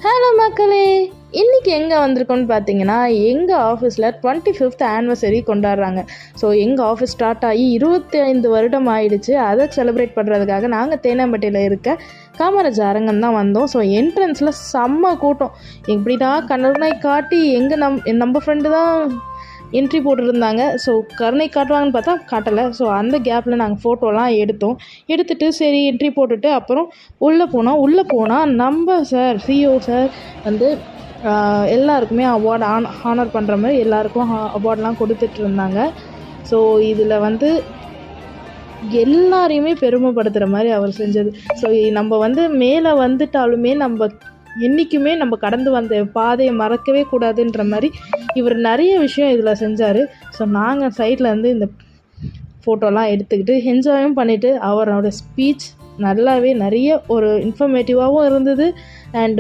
Hello மக்களே, இன்றைக்கி எங்கே வந்திருக்கோன்னு பார்த்தீங்கன்னா எங்கள் ஆஃபீஸில் 25th ஆனிவர்சரி கொண்டாடுறாங்க. ஸோ எங்கள் ஆஃபீஸ் ஸ்டார்ட் ஆகி 25 வருடம் ஆயிடுச்சு. அதை செலிப்ரேட் பண்ணுறதுக்காக நாங்கள் தேனாம்பேட்டையில் இருக்க காமராஜ் அரங்கம் தான் வந்தோம். ஸோ என்ட்ரன்ஸில் செம்ம கூட்டம். எப்படின்னா கருணை காட்டி நம்ம ஃப்ரெண்டு தான் என்ட்ரி போட்டுருந்தாங்க. ஸோ கருணை காட்டுவாங்கன்னு பார்த்தா காட்டலை. ஸோ அந்த கேப்பில் நாங்கள் ஃபோட்டோலாம் எடுத்துகிட்டு சரி என்ட்ரி போட்டுட்டு அப்புறம் உள்ளே போனால் நம்ம சார் சிஓ சார் வந்து எல்லாருக்குமே அவார்டு ஹானர் பண்ணுற மாதிரி எல்லாருக்கும் அவார்டெலாம் கொடுத்துட்டு இருந்தாங்க. ஸோ இதில் வந்து எல்லாரையுமே பெருமைப்படுத்துகிற மாதிரி அவர் செஞ்சது. ஸோ நம்ம வந்து மேலே வந்துட்டாலுமே என்றைக்குமே நம்ம கடந்து வந்த பாதையை மறக்கவே கூடாதுன்ற மாதிரி இவர் நிறைய விஷயம் இதில் செஞ்சார். ஸோ நாங்கள் சைடில் வந்து இந்த ஃபோட்டோலாம் எடுத்துக்கிட்டு என்ஜாயும் பண்ணிவிட்டு அவரோட ஸ்பீச் நல்லாவே நிறைய ஒரு இன்ஃபர்மேட்டிவாகவும் இருந்தது. அண்ட்